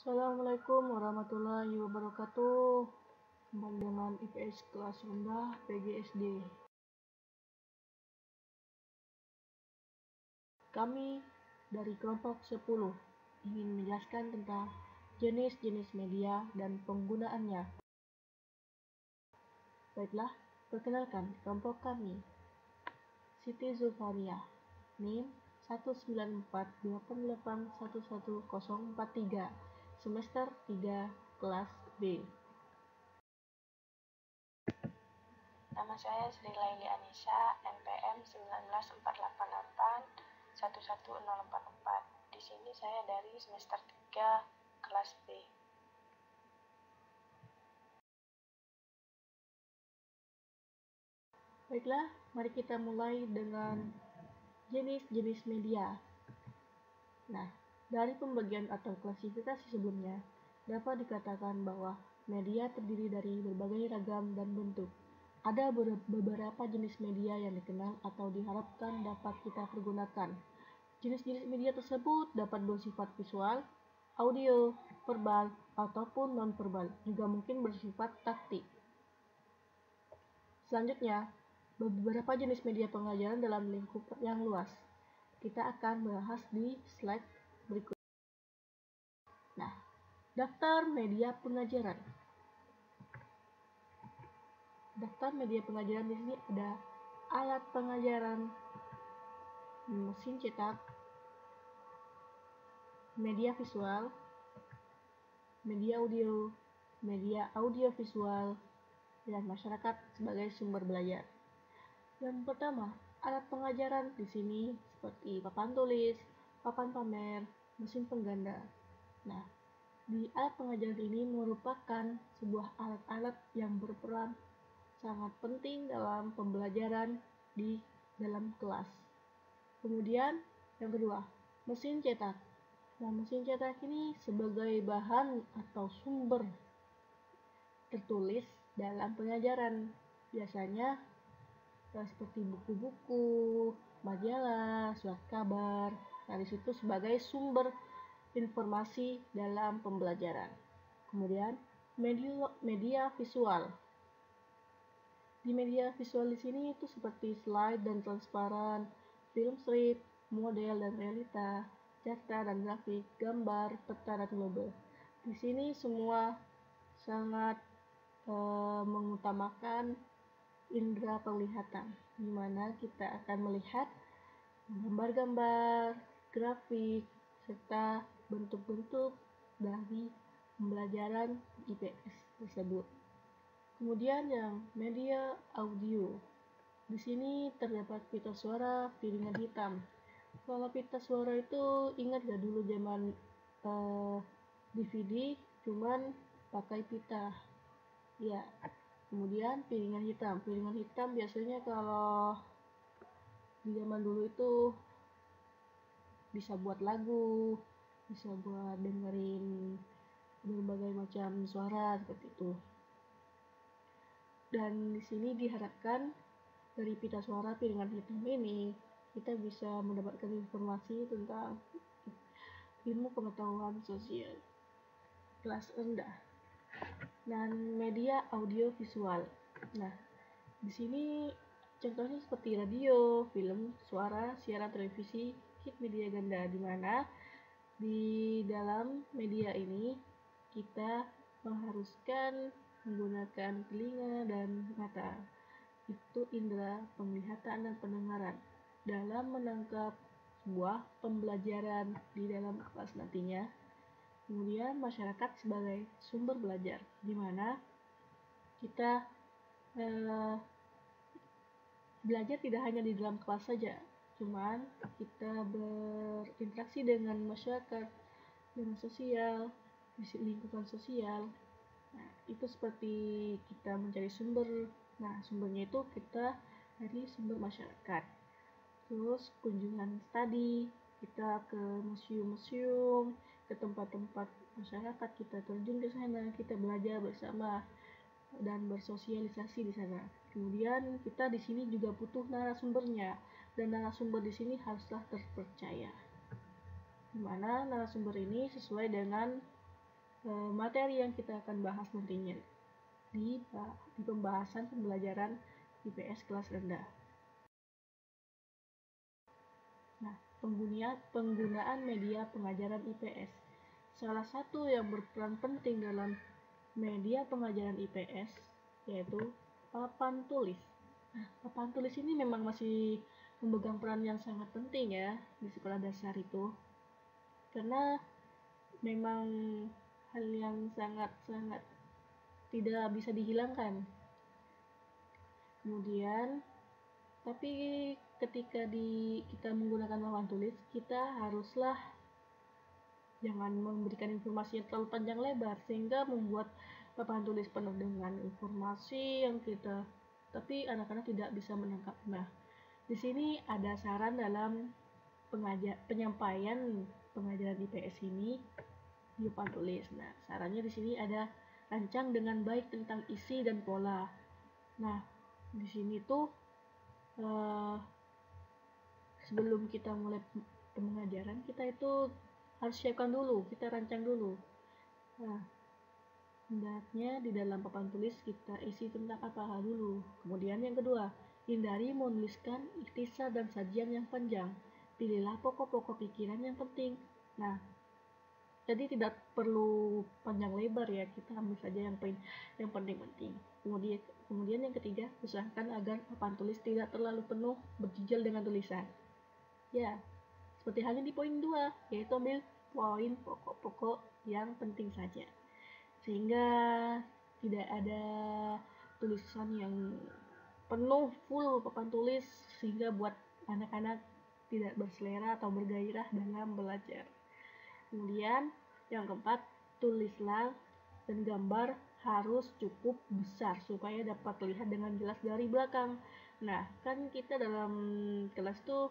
Assalamualaikum warahmatullahi wabarakatuh. Kembali dengan IPS kelas rendah PGSD. Kami dari kelompok 10 ingin menjelaskan tentang jenis-jenis media dan penggunaannya. Baiklah, perkenalkan kelompok kami. Siti Zulfaria, NIM 19428111043, semester 3, kelas B. Nama saya Sri Laili Anissa, NPM 19488111044. Di sini saya dari semester 3, kelas B. Baiklah, mari kita mulai dengan jenis-jenis media. Nah, dari pembagian atau klasifikasi sebelumnya, dapat dikatakan bahwa media terdiri dari berbagai ragam dan bentuk. Ada beberapa jenis media yang dikenal atau diharapkan dapat kita pergunakan. Jenis-jenis media tersebut dapat bersifat visual, audio, verbal, ataupun non-verbal, juga mungkin bersifat taktik. Selanjutnya, beberapa jenis media pengajaran dalam lingkup yang luas. Kita akan bahas di slide berikut. Nah, daftar media pengajaran. Daftar media pengajaran di sini ada alat pengajaran, mesin cetak, media visual, media audio visual, dan masyarakat sebagai sumber belajar. Yang pertama, alat pengajaran di sini seperti papan tulis, papan pamer, mesin pengganda. Nah, di alat pengajaran ini merupakan sebuah alat-alat yang berperan sangat penting dalam pembelajaran di dalam kelas. Kemudian yang kedua, mesin cetak. Nah, mesin cetak ini sebagai bahan atau sumber tertulis dalam pengajaran. Biasanya seperti buku-buku, majalah, surat kabar. Nah, di situ sebagai sumber informasi dalam pembelajaran. Kemudian media visual. Di media visual di sini itu seperti slide dan transparan, film strip, model dan realita, cerita dan grafik, gambar, peta dan globe. Di sini semua sangat mengutamakan indera penglihatan, di mana kita akan melihat gambar-gambar, grafik, serta bentuk-bentuk dari pembelajaran IPS tersebut. Kemudian yang media audio. Di sini terdapat pita suara piringan hitam. Kalau pita suara itu ingat gak dulu zaman DVD cuman pakai pita. Ya. Kemudian piringan hitam. Piringan hitam biasanya kalau di zaman dulu itu bisa buat lagu, bisa buat dengerin berbagai macam suara seperti itu. Dan di sini diharapkan dari pita suara piringan hitam ini kita bisa mendapatkan informasi tentang ilmu pengetahuan sosial kelas rendah dan media audio visual. Nah, di sini contohnya seperti radio, film, suara, siaran televisi, hit media ganda, di mana di dalam media ini kita mengharuskan menggunakan telinga dan mata. Itu indera penglihatan dan pendengaran dalam menangkap sebuah pembelajaran di dalam kelas nantinya. Kemudian masyarakat sebagai sumber belajar, di mana kita belajar tidak hanya di dalam kelas saja, cuman kita berinteraksi dengan masyarakat, dengan sosial, lingkungan sosial. Nah, itu seperti kita mencari sumber. Nah, sumbernya itu kita dari sumber masyarakat. Terus kunjungan studi, kita ke museum-museum, ke tempat-tempat masyarakat, kita terjun ke sana, kita belajar bersama dan bersosialisasi di sana. Kemudian kita di sini juga butuh narasumbernya, dan narasumber di sini haruslah terpercaya. Di mana narasumber ini sesuai dengan materi yang kita akan bahas nantinya di pembahasan pembelajaran IPS kelas rendah. Nah, penggunaan media pengajaran IPS. Salah satu yang berperan penting dalam media pengajaran IPS yaitu papan tulis. Nah, papan tulis ini memang masih memegang peran yang sangat penting ya di sekolah dasar itu. Karena memang hal yang sangat-sangat tidak bisa dihilangkan. Kemudian, tapi ketika kita menggunakan papan tulis, kita haruslah jangan memberikan informasi yang terlalu panjang lebar sehingga membuat papan tulis penuh dengan informasi yang tapi anak-anak tidak bisa menangkap. Nah, di sini ada saran dalam penyampaian pengajaran IPS ini di papan tulis. Nah, sarannya di sini ada rancang dengan baik tentang isi dan pola. Nah, di sini tuh sebelum kita mulai pengajaran, kita itu harus siapkan dulu, kita rancang dulu. Nah, hendaknya di dalam papan tulis kita isi tentang apa dulu. Kemudian yang kedua, hindari menuliskan ikhtisar dan sajian yang panjang. Pilihlah pokok-pokok pikiran yang penting. Nah, jadi tidak perlu panjang lebar ya, kita ambil saja yang penting-penting. Kemudian yang ketiga, usahakan agar papan tulis tidak terlalu penuh berjejal dengan tulisan. Ya, seperti halnya di poin 2, yaitu ambil poin pokok-pokok yang penting saja. Sehingga tidak ada tulisan yang penuh full papan tulis sehingga buat anak-anak tidak berselera atau bergairah dalam belajar. Kemudian yang keempat, tulislah dan gambar harus cukup besar supaya dapat terlihat dengan jelas dari belakang. Nah, kan kita dalam kelas tuh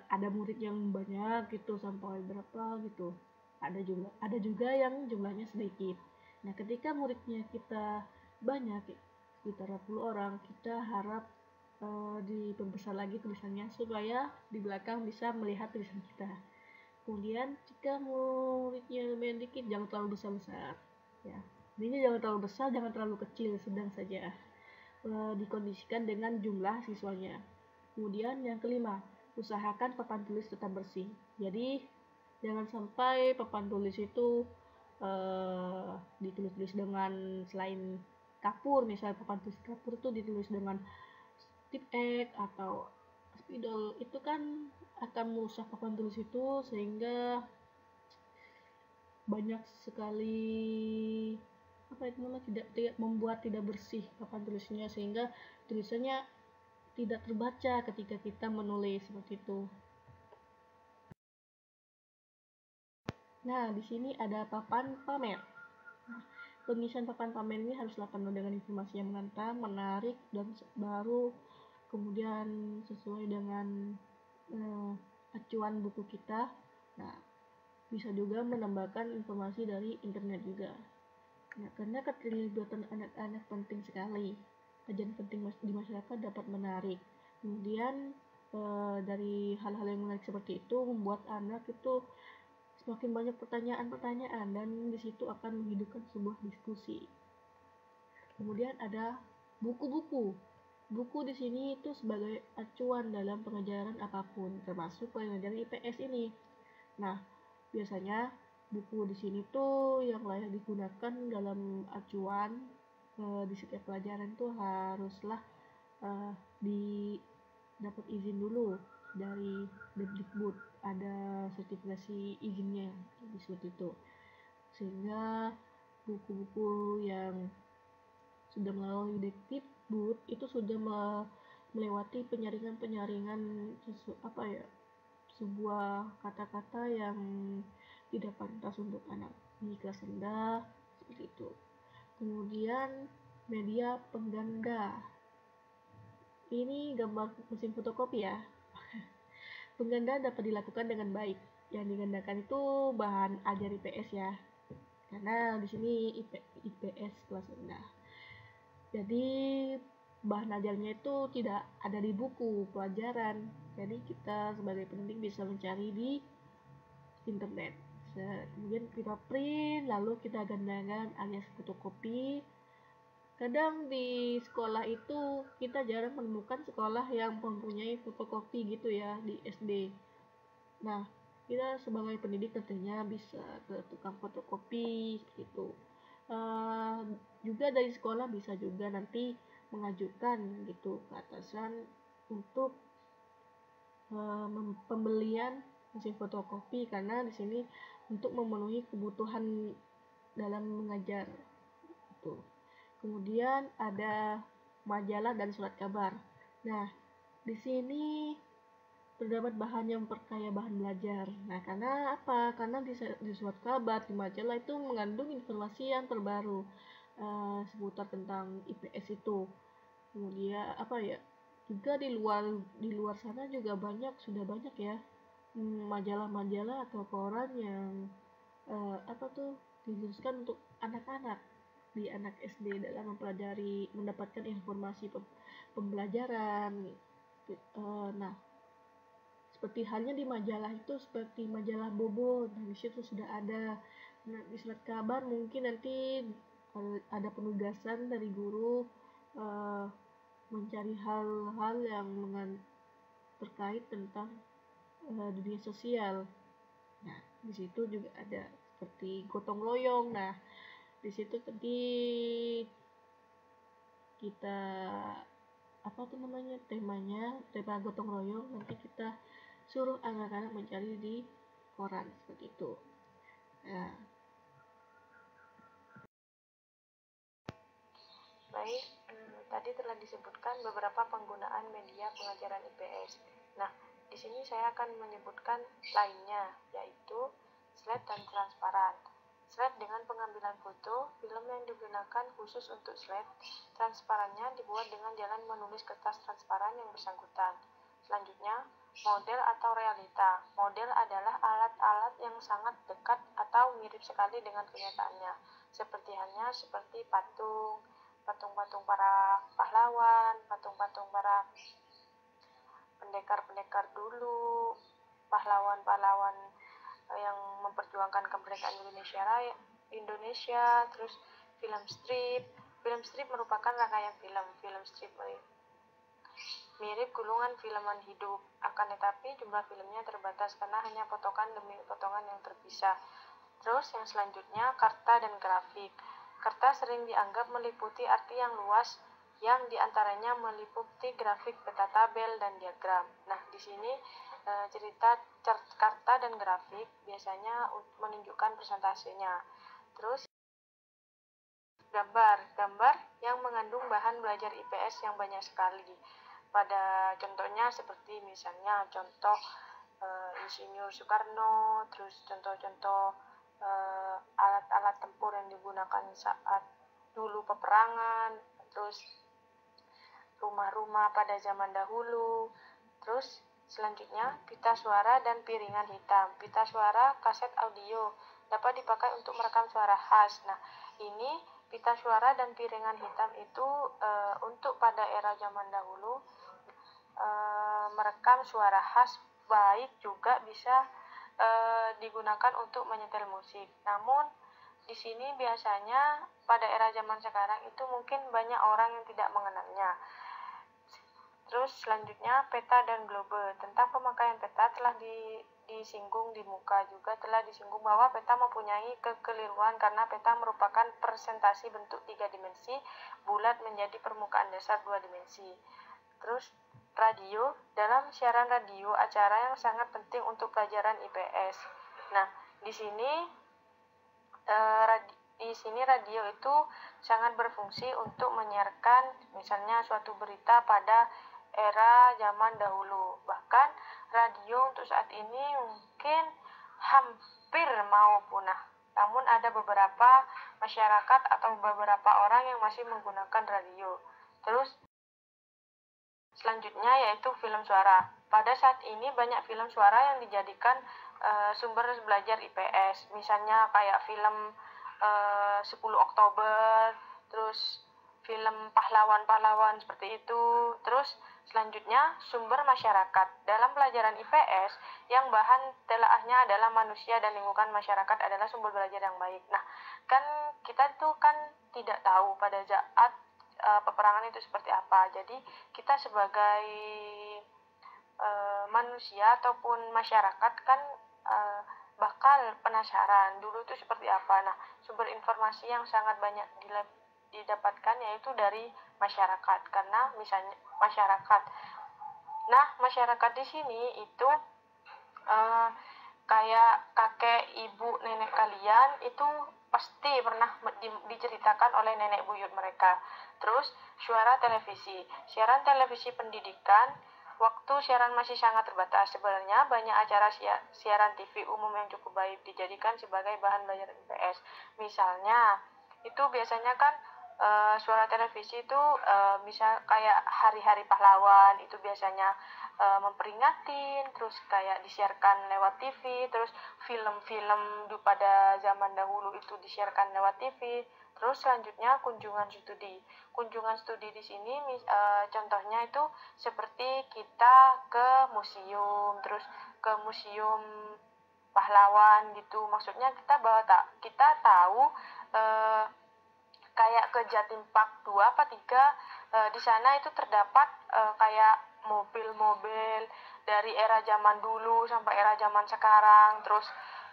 ada murid yang banyak gitu sampai berapa gitu. Ada juga yang jumlahnya sedikit. Nah, ketika muridnya kita banyak sekitar 40 orang, kita harap diperbesar lagi tulisannya supaya di belakang bisa melihat tulisan kita. Kemudian jika muridnya lumayan dikit, jangan terlalu besar-besar ya. Ini jangan terlalu besar, jangan terlalu kecil, sedang saja. Dikondisikan dengan jumlah siswanya. Kemudian yang kelima, usahakan papan tulis tetap bersih. Jadi jangan sampai papan tulis itu ditulis dengan selain kapur, misalnya papan tulis kapur itu ditulis dengan tip X atau spidol, itu kan akan merusak papan tulis itu sehingga banyak sekali tidak membuat tidak bersih papan tulisnya sehingga tulisannya tidak terbaca ketika kita menulis seperti itu. Nah, di sini ada papan pamer. Nah, pengisian papan pamer ini haruslah penuh dengan informasi yang menantang, menarik, dan baru, kemudian sesuai dengan acuan buku kita. Nah, bisa juga menambahkan informasi dari internet juga. Nah, karena keterlibatan anak-anak penting sekali. Kajian penting di masyarakat dapat menarik. Kemudian dari hal-hal yang menarik seperti itu membuat anak itu semakin banyak pertanyaan-pertanyaan dan di situ akan menghidupkan sebuah diskusi. Kemudian ada buku-buku. Buku di sini itu sebagai acuan dalam pengajaran apapun, termasuk pengajaran IPS ini. Nah, biasanya buku di sini tuh yang layak digunakan dalam acuan di setiap pelajaran tuh haruslah dapat izin dulu dari Depdikbud, ada sertifikasi izinnya seperti itu, sehingga buku-buku yang sudah melalui Depdikbud itu sudah melewati penyaringan sebuah kata-kata yang tidak pantas untuk anak di kelas rendah seperti itu. Kemudian media pengganda, ini gambar mesin fotokopi ya. Penggandaan dapat dilakukan dengan baik. Yang digandakan itu bahan ajar IPS ya, karena di sini IPS kelas rendah. Jadi bahan ajarnya itu tidak ada di buku pelajaran. Jadi kita sebagai pendidik bisa mencari di internet Kemudian kita print, lalu kita gandakan alias fotokopi. Kadang di sekolah itu kita jarang menemukan sekolah yang mempunyai fotokopi gitu ya di SD. Nah, kita sebagai pendidik tentunya bisa ke tukang fotokopi gitu. Juga dari sekolah bisa juga nanti mengajukan gitu ke atasan untuk pembelian mesin fotokopi, karena di sini untuk memenuhi kebutuhan dalam mengajar gitu. Kemudian ada majalah dan surat kabar. Nah, di sini terdapat bahan yang memperkaya bahan belajar. Nah, karena apa? Karena di surat kabar, di majalah itu mengandung informasi yang terbaru seputar tentang IPS itu. Kemudian apa ya? Juga di luar sana juga sudah banyak ya majalah-majalah atau koran yang dikhususkan untuk anak-anak di anak SD dalam mendapatkan informasi pembelajaran. Nah, seperti halnya di majalah itu seperti majalah Bobo, di situ sudah ada. Nah, di surat kabar mungkin nanti ada penugasan dari guru mencari hal-hal yang terkait tentang dunia sosial. Nah, di situ juga ada seperti gotong royong. Nah, di situ tadi kita tema gotong royong, nanti kita suruh anak-anak mencari di koran seperti itu. Nah, baik, tadi telah disebutkan beberapa penggunaan media pengajaran IPS. Nah, di sini saya akan menyebutkan lainnya, yaitu slide dan transparan. Slide dengan pengambilan foto, film yang digunakan khusus untuk slide. Transparannya dibuat dengan jalan menulis kertas transparan yang bersangkutan. Selanjutnya, model atau realita. Model adalah alat-alat yang sangat dekat atau mirip sekali dengan kenyataannya, seperti patung-patung para pahlawan, patung-patung para pendekar-pendekar dulu, pahlawan-pahlawan yang memperjuangkan kemerdekaan Indonesia, terus film strip. Film strip merupakan rangkaian film strip mirip gulungan filman hidup, akan tetapi jumlah filmnya terbatas karena hanya potongan demi potongan yang terpisah. Terus yang selanjutnya, karta dan grafik. Karta sering dianggap meliputi arti yang luas, yang diantaranya meliputi grafik, peta tabel, dan diagram. Nah, di sini cerita karta dan grafik biasanya menunjukkan presentasenya. Terus gambar yang mengandung bahan belajar IPS yang banyak sekali. Pada contohnya seperti misalnya contoh Insinyur Soekarno, terus contoh-contoh alat-alat tempur yang digunakan saat dulu peperangan, terus rumah-rumah pada zaman dahulu. Terus selanjutnya pita suara dan piringan hitam. Pita suara kaset audio dapat dipakai untuk merekam suara khas. Nah, ini pita suara dan piringan hitam itu untuk pada era zaman dahulu merekam suara khas, baik juga bisa digunakan untuk menyetel musik. Namun di sini biasanya pada era zaman sekarang itu mungkin banyak orang yang tidak mengenalnya. Terus selanjutnya peta dan globe. Tentang pemakaian peta telah disinggung di muka, juga telah disinggung bahwa peta mempunyai kekeliruan karena peta merupakan presentasi bentuk 3 dimensi bulat menjadi permukaan dasar 2 dimensi. Terus radio, dalam siaran radio acara yang sangat penting untuk pelajaran IPS. Nah, di sini radio itu sangat berfungsi untuk menyiarkan misalnya suatu berita pada era zaman dahulu. Bahkan radio untuk saat ini mungkin hampir mau punah. Namun ada beberapa masyarakat atau beberapa orang yang masih menggunakan radio. Terus selanjutnya yaitu film suara. Pada saat ini banyak film suara yang dijadikan sumber belajar IPS. Misalnya kayak film 10 Oktober, terus film pahlawan-pahlawan seperti itu. Terus Selanjutnya, sumber masyarakat. Dalam pelajaran IPS, yang bahan telaahnya adalah manusia dan lingkungan masyarakat adalah sumber belajar yang baik. Nah, kan kita tuh kan tidak tahu pada saat peperangan itu seperti apa. Jadi, kita sebagai manusia ataupun masyarakat kan bakal penasaran dulu itu seperti apa. Nah, sumber informasi yang sangat banyak didapatkan yaitu dari masyarakat, karena misalnya masyarakat. Nah, masyarakat di sini itu kayak kakek, ibu, nenek kalian itu pasti pernah diceritakan oleh nenek buyut mereka. Terus, siaran televisi pendidikan. Waktu siaran masih sangat terbatas. Sebenarnya banyak acara siaran TV umum yang cukup baik dijadikan sebagai bahan belajar IPS. Misalnya, itu biasanya kan suara televisi itu bisa kayak hari-hari pahlawan, itu biasanya memperingatin, terus kayak disiarkan lewat TV, terus film-film pada zaman dahulu itu disiarkan lewat TV. Terus selanjutnya kunjungan studi. Kunjungan studi di sini contohnya itu seperti kita ke museum, terus ke museum pahlawan gitu. Maksudnya kita tahu kayak ke Jatim Park 2 apa 3, di sana itu terdapat kayak mobil-mobil dari era zaman dulu sampai era zaman sekarang. Terus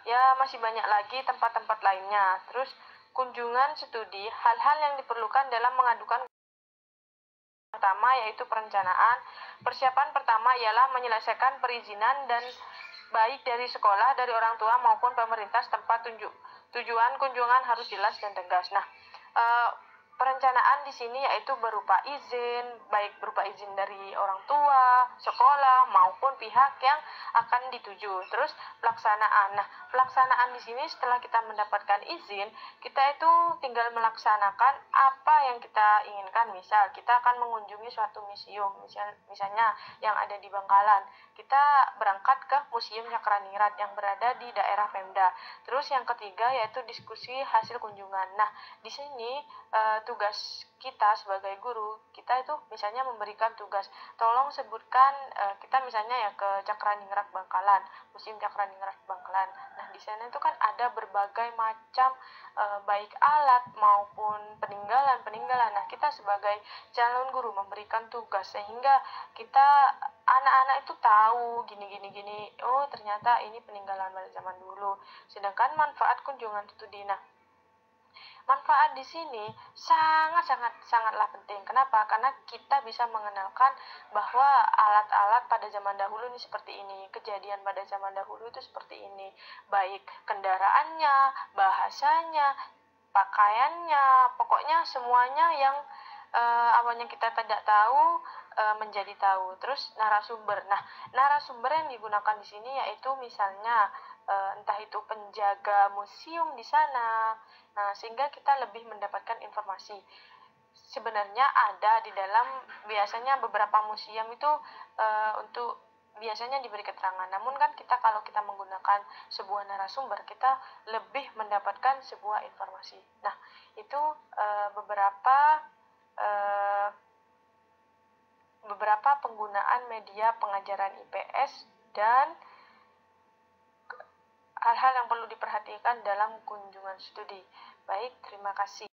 ya masih banyak lagi tempat-tempat lainnya. Terus kunjungan studi, hal-hal yang diperlukan dalam mengadukan pertama yaitu perencanaan. Persiapan pertama ialah menyelesaikan perizinan dan baik dari sekolah, dari orang tua maupun pemerintah tempat tujuan kunjungan harus jelas dan tegas. Nah, perencanaan di sini yaitu berupa izin, baik berupa izin dari orang tua, sekolah maupun pihak yang akan dituju. Terus pelaksanaan. Nah, pelaksanaan di sini setelah kita mendapatkan izin, kita itu tinggal melaksanakan apa yang kita inginkan. Misal, kita akan mengunjungi suatu museum, misalnya yang ada di Bangkalan. Kita berangkat ke Museum Cakraningrat yang berada di daerah Pemda. Terus yang ketiga yaitu diskusi hasil kunjungan. Nah, di sini tugas kita sebagai guru, kita itu misalnya memberikan tugas, tolong sebutkan kita misalnya ya ke Cakraningrat Bangkalan, Museum Cakraningrat Bangkalan. Nah, di sana itu kan ada berbagai macam baik alat maupun peninggalan. Nah, kita sebagai calon guru memberikan tugas sehingga kita anak-anak itu tahu gini. Oh, ternyata ini peninggalan pada zaman dulu. Sedangkan manfaat kunjungan studi. Nah, manfaat di sini sangatlah penting. Kenapa? Karena kita bisa mengenalkan bahwa alat-alat pada zaman dahulu ini seperti ini, kejadian pada zaman dahulu itu seperti ini, baik kendaraannya, bahasanya, pakaiannya, pokoknya semuanya yang awalnya kita tidak tahu menjadi tahu. Terus narasumber. Nah, narasumber yang digunakan di sini yaitu misalnya entah itu penjaga museum di sana. Nah, sehingga kita lebih mendapatkan informasi. Sebenarnya ada di dalam, biasanya beberapa museum itu untuk biasanya diberi keterangan. Namun kan kalau kita menggunakan sebuah narasumber, kita lebih mendapatkan sebuah informasi. Nah, itu beberapa penggunaan media pengajaran IPS dan hal-hal yang perlu diperhatikan dalam kunjungan studi. Baik, terima kasih.